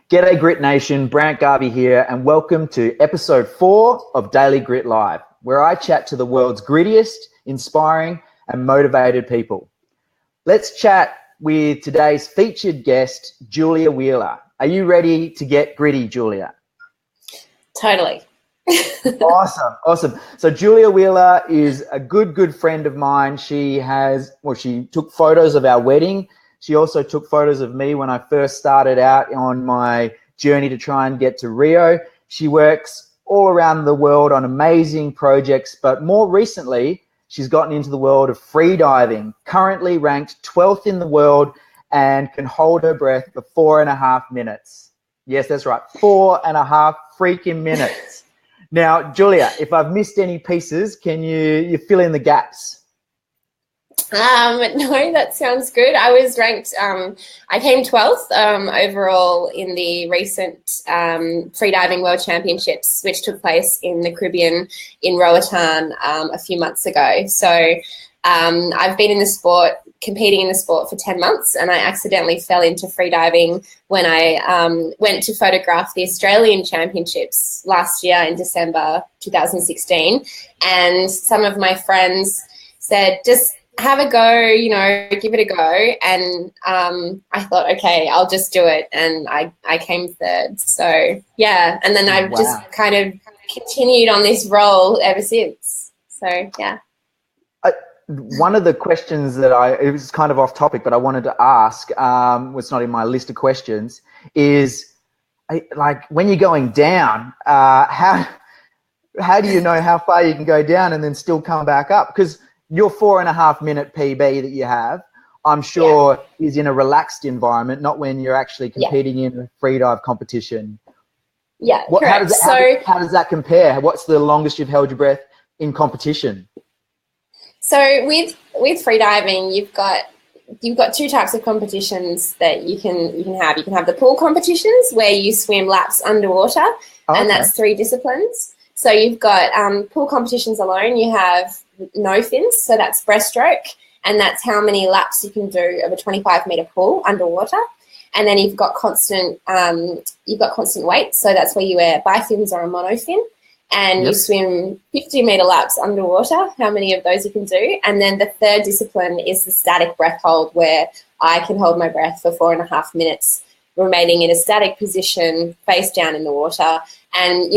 G'day Grit Nation, Brant, Garvey here, and welcome to episode 4 of Daily Grit Live, where I chat to the world's grittiest, inspiring, and motivated people. Let's chat with today's featured guest, Julia Wheeler. Are you ready to get gritty, Julia? Totally. Awesome. So Julia Wheeler is a good friend of mine. She took photos of our wedding. She also took photos of me when I first started out on my journey to try and get to Rio. She works all around the world on amazing projects, but more recently, she's gotten into the world of freediving, currently ranked 12th in the world and can hold her breath for 4.5 minutes. Yes, that's right, 4.5 freaking minutes. Now, Julia, if I've missed any pieces, can you fill in the gaps? No, that sounds good. I was ranked, I came 12th overall in the recent freediving world championships, which took place in the Caribbean in Roatan a few months ago. So I've been in the sport, competing in the sport for 10 months, and I accidentally fell into freediving when I went to photograph the Australian championships last year in December 2016. And some of my friends said, just have a go, give it a go. And I thought, okay, I'll just do it. And I came third. So, yeah. And then I've just kind of continued on this role ever since. So, yeah. One of the questions that it was kind of off topic, but I wanted to ask, was not in my list of questions, is like when you're going down, how do you know how far you can go down and then still come back up? Because your 4.5 minute PB that you have, I'm sure is in a relaxed environment, not when you're actually competing in a freedive competition. Yeah, correct. How does that compare? What's the longest you've held your breath in competition? So with freediving, you've got two types of competitions that you can have. You can have the pool competitions where you swim laps underwater, and that's 3 disciplines. So you've got pool competitions alone. You have no fins, so that's breaststroke, and that's how many laps you can do of a 25-meter pool underwater. And then you've got constant weight, so that's where you wear bifins or a monofin, and you swim 50-meter laps underwater, how many of those you can do. And then the third discipline is the static breath hold, where I can hold my breath for 4.5 minutes, remaining in a static position, face down in the water. And,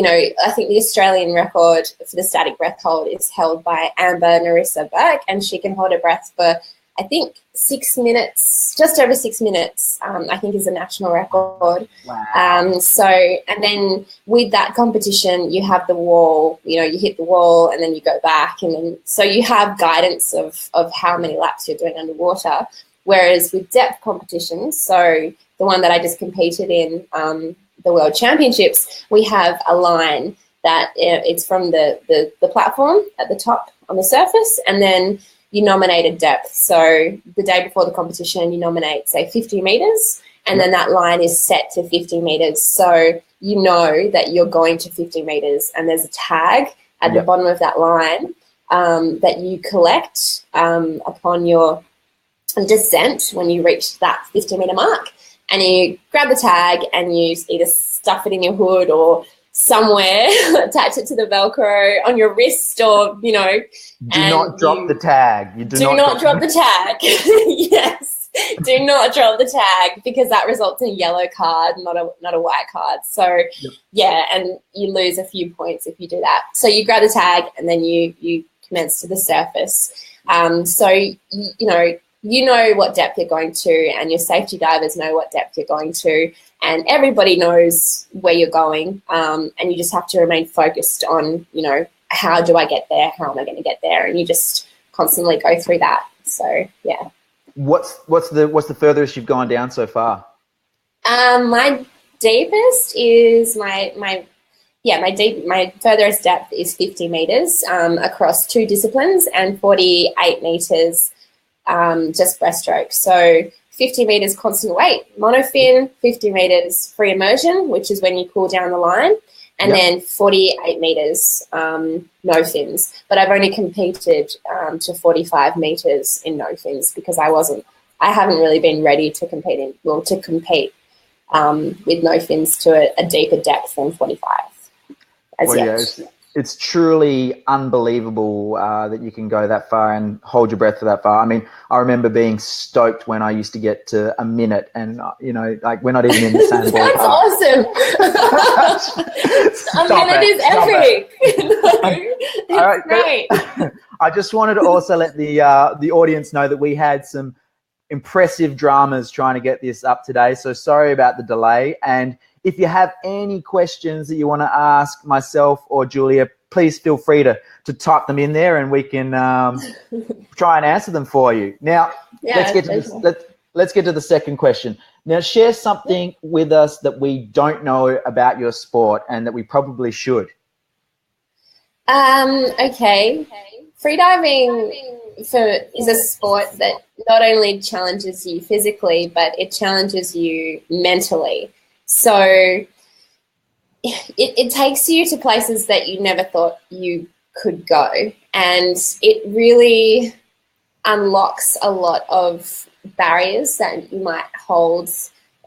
I think the Australian record for the static breath hold is held by Amber Narissa Burke, and she can hold her breath for, I think, 6 minutes, just over 6 minutes, I think is a national record. Wow. And then with that competition, you have the wall, you hit the wall and then you go back. And then, so you have guidance of how many laps you're doing underwater. Whereas with depth competitions, so the one that I just competed in, the World Championships, we have a line that it's from the platform at the top on the surface, and then you nominate a depth. So the day before the competition, you nominate, say, 50 meters, and then that line is set to 50 meters. So you know that you're going to 50 meters, and there's a tag at the bottom of that line that you collect upon your descent when you reach that 50-meter mark. And you grab the tag and you either stuff it in your hood or somewhere, attach it to the Velcro on your wrist, or, Do not drop the tag. You do not drop the tag. Yes. Do not drop the tag, because that results in a yellow card, not a white card. So, and you lose a few points if you do that. So you grab the tag and then you commence to the surface. You know what depth you're going to, and your safety divers know what depth you're going to, and everybody knows where you're going, and you just have to remain focused on, how do I get there? How am I going to get there? And you just constantly go through that. So, yeah. What's the furthest you've gone down so far? My deepest is my furthest depth is 50 meters across 2 disciplines, and 48 meters just breaststroke. So 50 meters constant weight monofin, 50 meters free immersion, which is when you pull down the line, and then 48 meters no fins. But I've only competed to 45 meters in no fins, because I haven't really been ready to compete with no fins to a deeper depth than 45 as yet. Yeah, it's truly unbelievable that you can go that far and hold your breath for that far. I mean, I remember being stoked when I used to get to a minute, and like we're not even in the same ballpark. That's awesome. A minute is epic. It's great. I just wanted to also let the audience know that we had some impressive dramas trying to get this up today. So sorry about the delay. And if you have any questions that you want to ask myself or Julia, please feel free to type them in there, and we can try and answer them for you. Now, let's get to the second question. Now, share something with us that we don't know about your sport and that we probably should. Okay. Freediving is a sport that not only challenges you physically, but it challenges you mentally. So it takes you to places that you never thought you could go, and it really unlocks a lot of barriers that you might hold,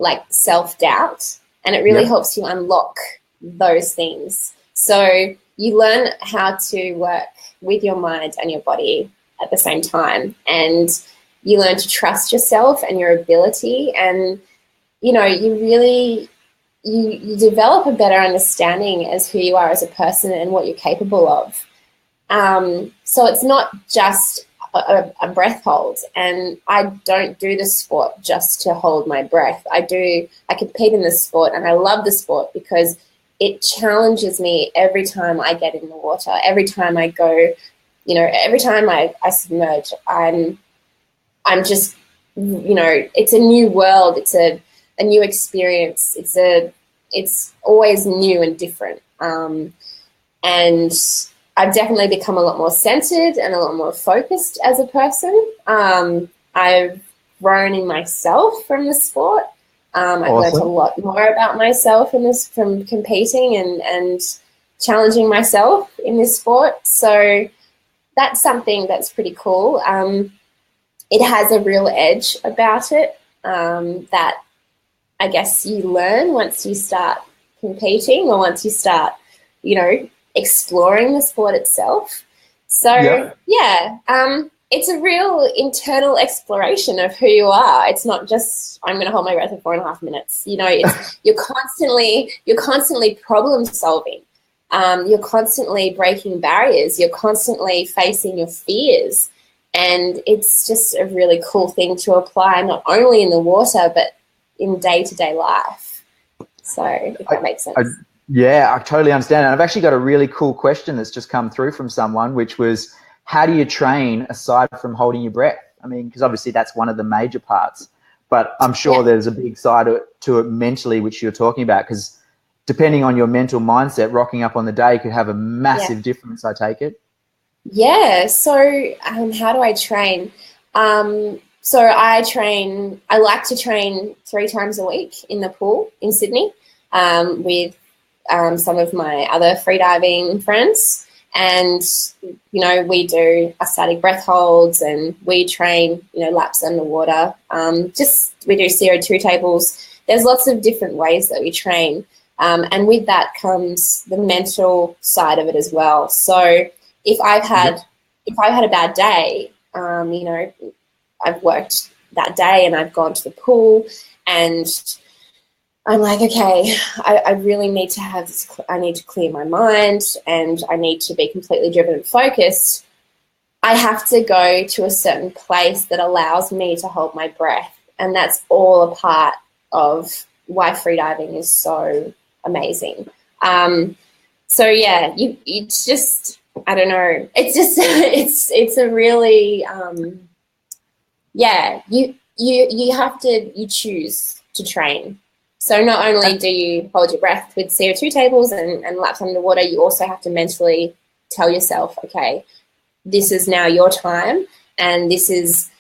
like self-doubt, and it really helps you unlock those things. So you learn how to work with your mind and your body at the same time, and you learn to trust yourself and your ability, and you really you develop a better understanding as who you are as a person and what you're capable of. So it's not just a breath hold, and I don't do the sport just to hold my breath. I compete in the sport, and I love the sport because it challenges me every time I get in the water, every time I go, every time I submerge. I'm just, it's a new world. It's a new experience. It's always new and different. And I've definitely become a lot more centered and a lot more focused as a person. I've grown in myself from the sport. I've learned a lot more about myself from competing and challenging myself in this sport. So that's something that's pretty cool. It has a real edge about it that I guess you learn once you start competing, or once you start, exploring the sport itself. So it's a real internal exploration of who you are. It's not just I'm going to hold my breath for 4.5 minutes. You're constantly problem solving. You're constantly breaking barriers. You're constantly facing your fears, and it's just a really cool thing to apply not only in the water but in day-to-day life. So if that makes sense. I totally understand. And I've actually got a really cool question that's just come through from someone, which was, how do you train aside from holding your breath? I mean, because obviously that's one of the major parts, but I'm sure there's a big side to it mentally, which you're talking about, because depending on your mental mindset, rocking up on the day could have a massive difference, I take it. Yeah. So how do I train? So I like to train 3 times a week in the pool in Sydney with some of my other freediving friends. And, we do static breath holds, and we train, laps underwater. We do CO2 tables. There's lots of different ways that we train. And with that comes the mental side of it as well. So if I've had a bad day, I've worked that day and I've gone to the pool and I'm like, okay, I really need to have this, I need to clear my mind and I need to be completely driven and focused. I have to go to a certain place that allows me to hold my breath. And that's all a part of why freediving is so amazing. It's just, I don't know. It's just, it's a really, you choose to train. So not only do you hold your breath with CO2 tables and laps underwater, you also have to mentally tell yourself, okay, this is now your time, and this is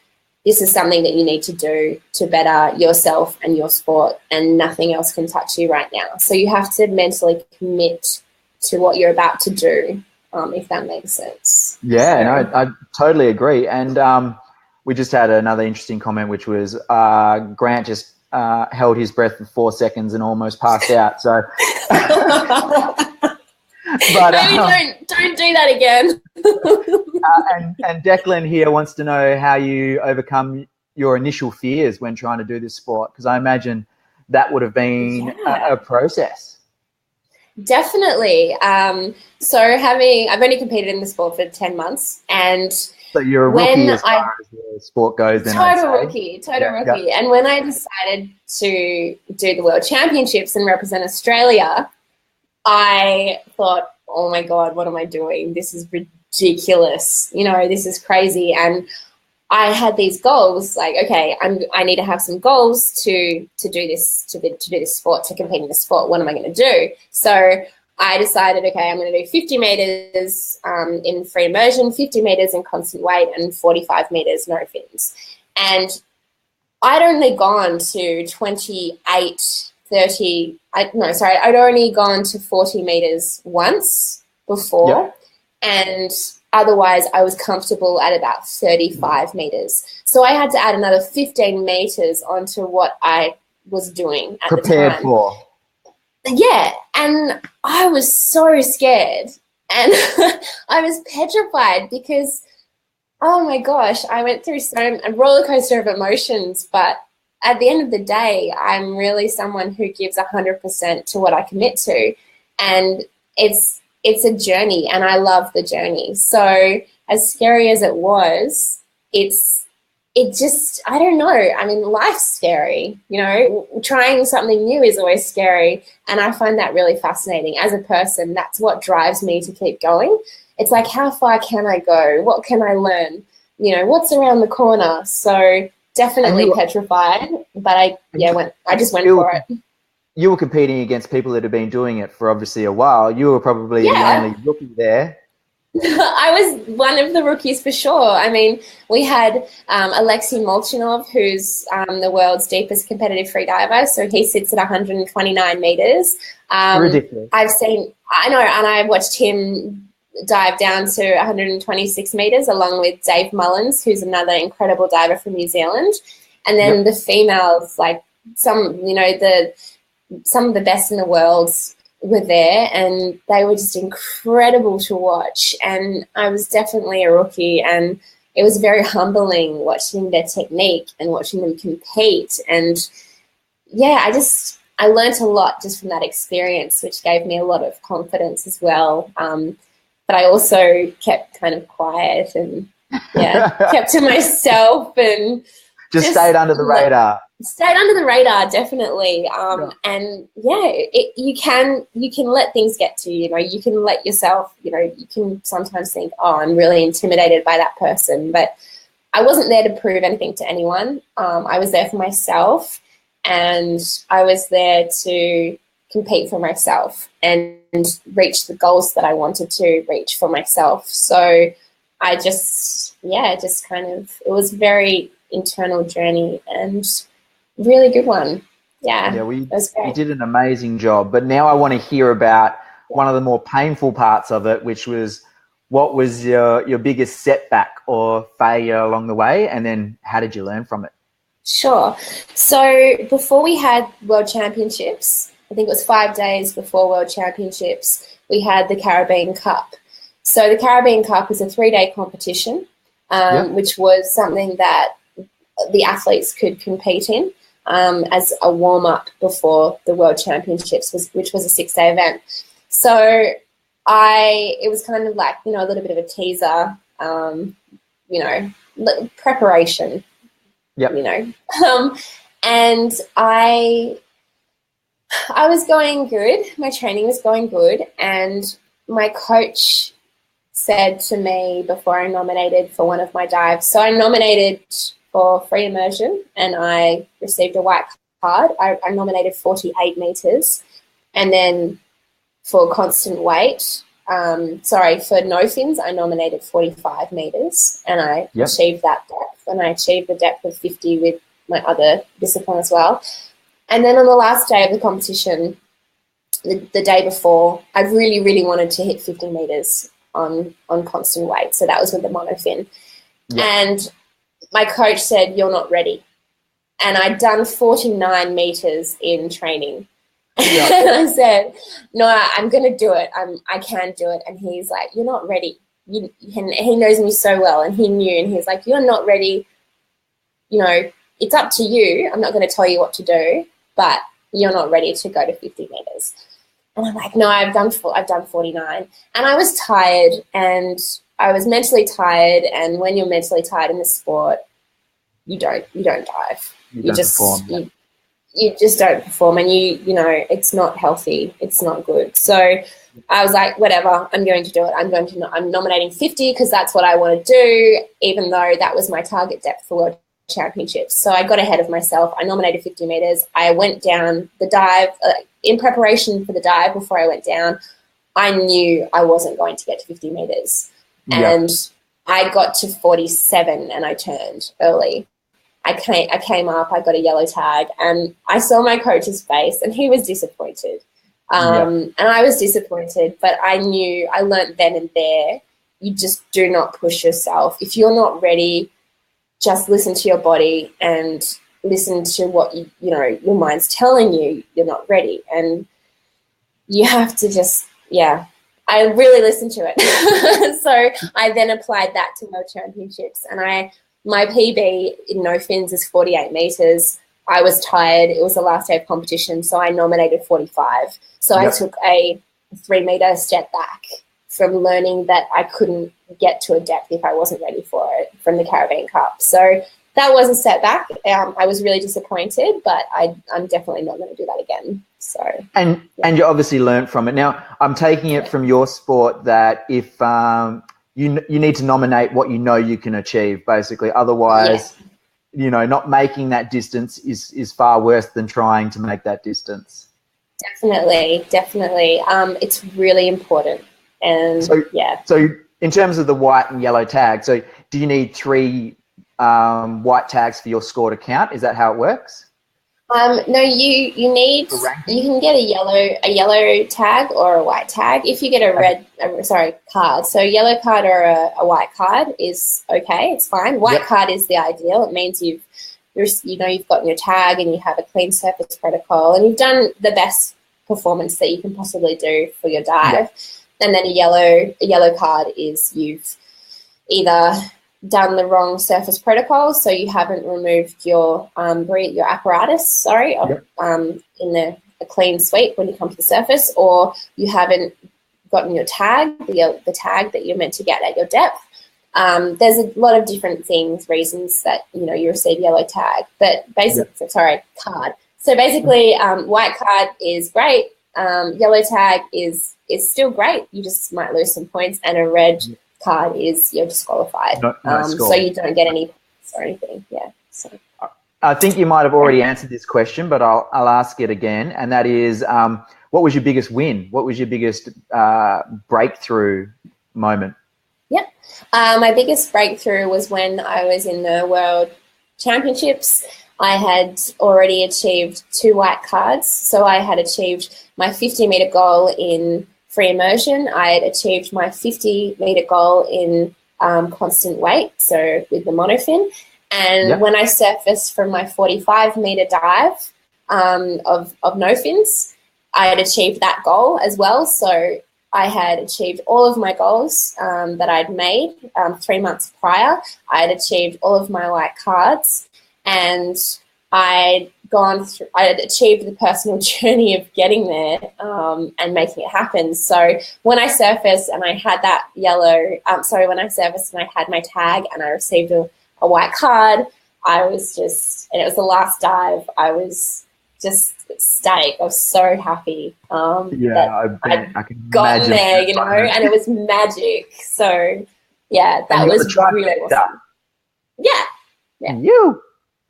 something that you need to do to better yourself and your sport, and nothing else can touch you right now. So you have to mentally commit to what you're about to do, if that makes sense. Yeah, no, I totally agree. And we just had another interesting comment, which was Grant just held his breath for 4 seconds and almost passed out. So, but maybe don't do that again. and Declan here wants to know how you overcome your initial fears when trying to do this sport, because I imagine that would have been a process. Definitely. So I've only competed in the sport for 10 months, and so you're a rookie as far as the sport goes. Then total rookie. Yeah. And when I decided to do the World Championships and represent Australia, I thought, oh my God, what am I doing? This is ridiculous. You know, this is crazy. And I had these goals, like, okay, I need to have some goals to do this, to do this sport, to compete in the sport. What am I going to do? So I decided, okay, I'm going to do 50 meters in free immersion, 50 meters in constant weight, and 45 meters no fins. And I'd only gone to I'd only gone to 40 meters once before. Yeah. And otherwise, I was comfortable at about 35 meters. So I had to add another 15 meters onto what I was doing at the time. Prepared for. Yeah, and I was so scared, and I was petrified because, oh my gosh, I went through a roller coaster of emotions. But at the end of the day, I'm really someone who gives 100% to what I commit to, and it's a journey, and I love the journey. So as scary as it was, I don't know. I mean, life's scary, you know, trying something new is always scary. And I find that really fascinating. As a person, that's what drives me to keep going. It's like, how far can I go? What can I learn? You know, what's around the corner? So definitely petrified, but I just went for it. You were competing against people that have been doing it for obviously a while. You were probably the only rookie there. I was one of the rookies for sure. I mean, we had Alexei Molchanov, who's the world's deepest competitive freediver. So he sits at 129 meters. Ridiculous. I know, and I watched him dive down to 126 meters along with Dave Mullins, who's another incredible diver from New Zealand. And then the females, like some of the best in the world were there, and they were just incredible to watch. And I was definitely a rookie, and it was very humbling watching their technique and watching them compete. And yeah, I learned a lot just from that experience, which gave me a lot of confidence as well. But I also kept kind of quiet and kept to myself and just stayed under the radar. Stayed under the radar, definitely. And you can let things get to you. You know, you can let yourself, you know, you can sometimes think, oh, I'm really intimidated by that person. But I wasn't there to prove anything to anyone. I was there for myself, and I was there to compete for myself and reach the goals that I wanted to reach for myself. So I just it was a very internal journey and really good one. Yeah, you did an amazing job. But now I want to hear about one of the more painful parts of it, which was, what was your biggest setback or failure along the way, and then how did you learn from it? Sure. So before we had World Championships, I think it was 5 days before World Championships, we had the Caribbean Cup. So the Caribbean Cup was a 3-day competition, which was something that the athletes could compete in as a warm-up before the World Championships, which was a 6-day event. So it was kind of like, you know, a little bit of a teaser, you know, preparation, you know. And I was going good. My training was going good. And my coach said to me before I nominated for one of my dives, so I nominated for free immersion and I received a white card. I nominated 48 meters. And then for constant weight, for no fins, I nominated 45 meters and I achieved that depth. And I achieved the depth of 50 with my other discipline as well. And then on the last day of the competition, the day before, I really, really wanted to hit 50 meters on constant weight. So that was with the monofin. And my coach said, "You're not ready." and I'd done 49 meters in training. Yeah. And I said, no, I'm going to do it. I can do it. And he's like, you're not ready. He knows me so well, and he knew, and he's like, you're not ready. You know, it's up to you. I'm not going to tell you what to do, but you're not ready to go to 50 meters. And I'm like, no, I've done 49. And I was tired, and I was mentally tired. And when you're mentally tired in the sport, you don't dive. You just don't perform, and you know, it's not healthy. It's not good. So I was like, whatever, I'm going to do it. I'm nominating 50 because that's what I want to do, even though that was my target depth for World Championships. So I got ahead of myself. I nominated 50 meters. I went down the dive in preparation for the dive. Before I went down, I knew I wasn't going to get to 50 meters. And I got to 47 and I turned early. I came up, I got a yellow tag, and I saw my coach's face, and he was disappointed. And I was disappointed, but I knew, I learnt then and there, you just do not push yourself. If you're not ready, just listen to your body and listen to what you know your mind's telling you you're not ready. And you have to just, I really listened to it. So I then applied that to World Championships, and my PB in no fins is 48 meters. I was tired. It was the last day of competition, so I nominated 45. So I took a 3-meter step back from learning that I couldn't get to a depth if I wasn't ready for it from the Caribbean Cup. So that was a setback. I was really disappointed, but I'm definitely not going to do that again. So and you obviously learned from it. Now, I'm taking it from your sport that if you need to nominate what you know you can achieve, basically. Otherwise, you know, not making that distance is far worse than trying to make that distance. Definitely. It's really important. And So in terms of the white and yellow tag, so do you need 3 white tags for your score to count? Is that how it works? No, you can get a yellow tag or a white tag. If you get a card. So yellow card or a white card is okay. It's fine. White card is the ideal. It means you've gotten your tag and you have a clean surface protocol and you've done the best performance that you can possibly do for your dive. And then a yellow card is you've either done the wrong surface protocol, so you haven't removed your apparatus, in a clean sweep when you come to the surface, or you haven't gotten your tag, the tag that you're meant to get at your depth. There's a lot of different reasons that you receive yellow tag, but card. So basically, white card is great. Yellow tag is still great. You just might lose some points, and a red card is you're disqualified. So you don't get any points or anything. So I think you might have already answered this question, but I'll ask it again, and that is, what was your biggest win? What was your biggest breakthrough moment? My biggest breakthrough was when I was in the World Championships. I had already achieved 2 white cards. So I had achieved my 50-meter goal in free immersion. I had achieved my 50-meter goal in constant weight, so with the monofin. And when I surfaced from my 45-meter dive of no fins, I had achieved that goal as well. So I had achieved all of my goals that I'd made 3 months prior. I had achieved all of my white cards, and I had achieved the personal journey of getting there and making it happen. So when I surfaced and I had that when I surfaced and I had my tag and I received a white card, I was and it was the last dive, I was just ecstatic. I was so happy I can gotten there, and it was magic. So that was really awesome.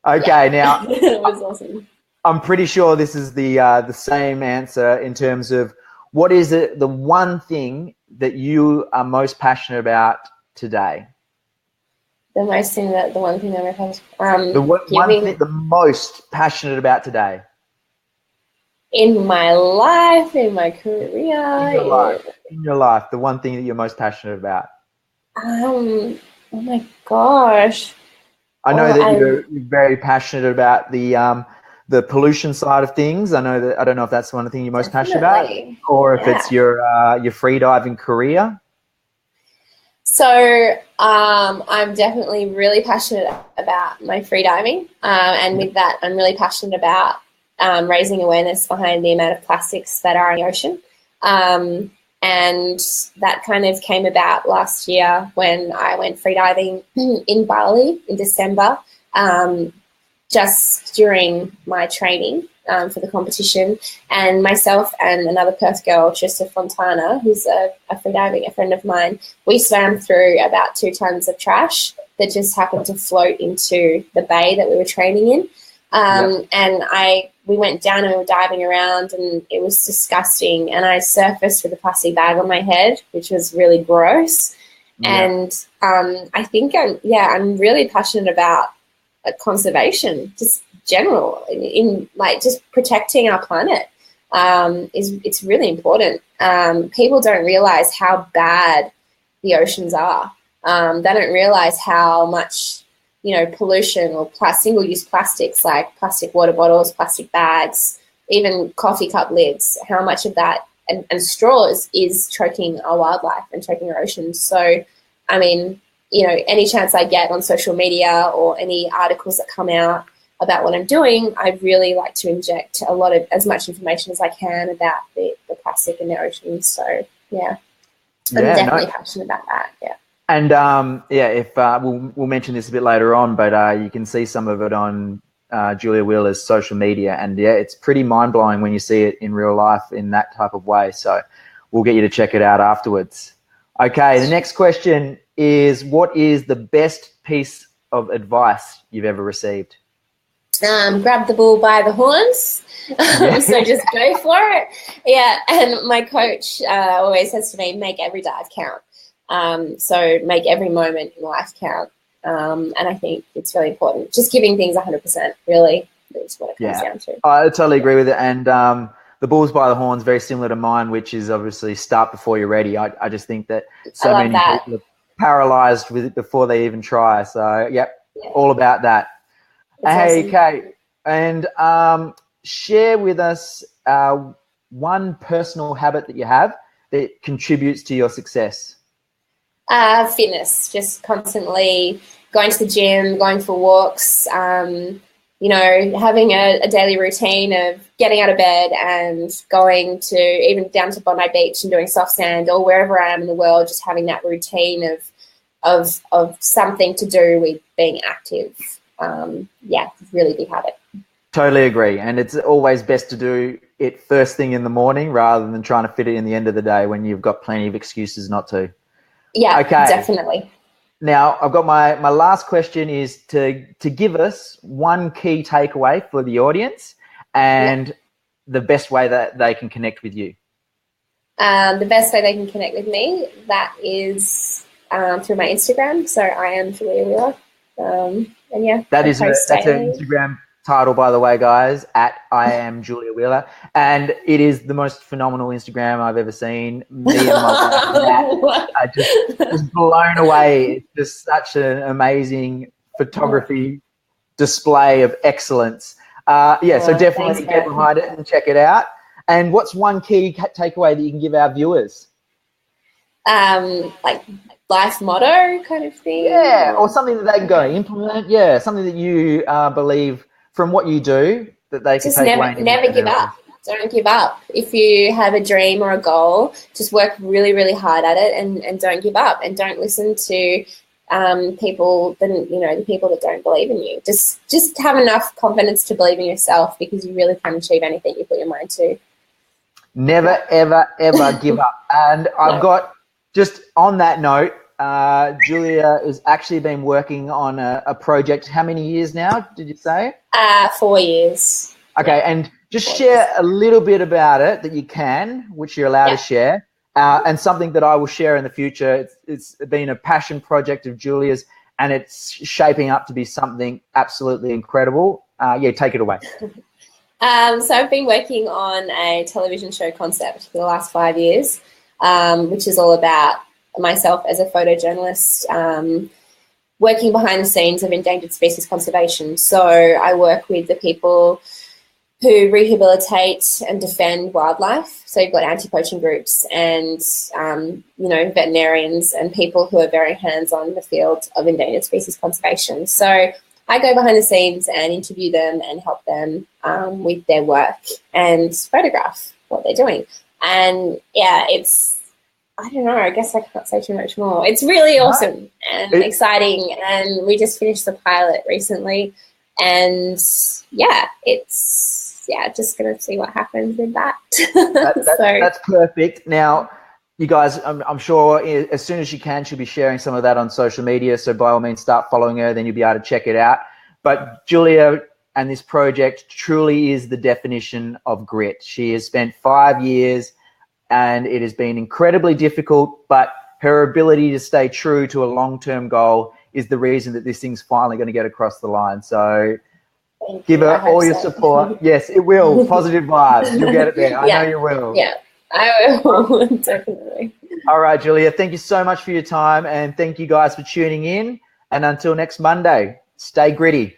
Okay, now it was awesome. I'm pretty sure this is the same answer in terms of what is it, the one thing that you are most passionate about today? The one thing that I'm passionate the most passionate about today? In my life, in my career. In your life, the one thing that you're most passionate about? Oh my gosh. I know that you're very passionate about the pollution side of things. I don't know if that's one of the things you're most passionate about, or if it's your freediving career. So I'm definitely really passionate about my freediving, and with that, I'm really passionate about raising awareness behind the amount of plastics that are in the ocean. And that kind of came about last year when I went freediving in Bali in December, just during my training for the competition. And myself and another Perth girl, Trista Fontana, who's a friend of mine, we swam through about 2 tons of trash that just happened to float into the bay that we were training in. And we went down and we were diving around, and it was disgusting. And I surfaced with a plastic bag on my head, which was really gross. And I think I'm really passionate about conservation, just general, in like just protecting our planet. It's really important. People don't realize how bad the oceans are. They don't realize how much pollution or single-use plastics like plastic water bottles, plastic bags, even coffee cup lids, how much of that and straws is choking our wildlife and choking our oceans. So, I mean, any chance I get on social media or any articles that come out about what I'm doing, I really like to inject as much information as I can about the plastic in the oceans. So, I'm definitely passionate about that, And if we'll mention this a bit later on, but you can see some of it on Julia Wheeler's social media, and it's pretty mind blowing when you see it in real life in that type of way. So we'll get you to check it out afterwards. Okay, the next question is, what is the best piece of advice you've ever received? Grab the bull by the horns. So just go for it. Yeah, and my coach always says to me, make every dive count. So make every moment in life count. And I think it's really important. Just giving things 100%, really, is what it comes down to. I totally agree with it. And the bulls by the horns, very similar to mine, which is obviously start before you're ready. I just think that so many people are paralyzed with it before they even try. So, all about that. Hey, Kate, and share with us one personal habit that you have that contributes to your success. Fitness, just constantly going to the gym, going for walks, having a daily routine of getting out of bed and going to even down to Bondi Beach and doing soft sand, or wherever I am in the world, just having that routine of something to do with being active. Really big habit. Totally agree. And it's always best to do it first thing in the morning rather than trying to fit it in the end of the day when you've got plenty of excuses not to. Yeah, okay. Definitely. Now, I've got my last question is to give us one key takeaway for the audience and the best way that they can connect with you. The best way they can connect with me, that is through my Instagram. So I am Julia Wheeler. That's her Instagram title, by the way, guys, at I am Julia Wheeler. And it is the most phenomenal Instagram I've ever seen. Me and my wife are just blown away. It's just such an amazing photography display of excellence. So definitely get behind it and check it out. And what's one key takeaway that you can give our viewers? Like life motto kind of thing? Yeah, or something that they can go implement. Yeah, something that you believe from what you do that they can take away. Never give up. Don't give up. If you have a dream or a goal, just work really, really hard at it and don't give up, and don't listen to people the people that don't believe in you. Just have enough confidence to believe in yourself, because you really can achieve anything you put your mind to. Never, ever, ever give up. And I've got, just on that note, Julia has actually been working on a project. How many years now, did you say? 4 years. Okay, and just share a little bit about it that you can, which you're allowed to share, and something that I will share in the future. It's been a passion project of Julia's, and it's shaping up to be something absolutely incredible. Take it away. So I've been working on a television show concept for the last 5 years, which is all about myself as a photojournalist, working behind the scenes of endangered species conservation. So I work with the people who rehabilitate and defend wildlife. So you've got anti-poaching groups and, veterinarians and people who are very hands-on in the field of endangered species conservation. So I go behind the scenes and interview them and help them with their work and photograph what they're doing. And yeah, I don't know, I guess I can't say too much more. It's really awesome and exciting. And we just finished the pilot recently. And yeah, just going to see what happens with that. That's perfect. Now, you guys, I'm sure as soon as you can, she'll be sharing some of that on social media. So by all means, start following her, then you'll be able to check it out. But Julia and this project truly is the definition of grit. She has spent 5 years and it has been incredibly difficult, but her ability to stay true to a long-term goal is the reason that this thing's finally going to get across the line. So give her all your support. Yes, it will. Positive vibes. You'll get it there. I know you will. Yeah, I will. Definitely. All right, Julia, thank you so much for your time, and thank you guys for tuning in. And until next Monday, stay gritty.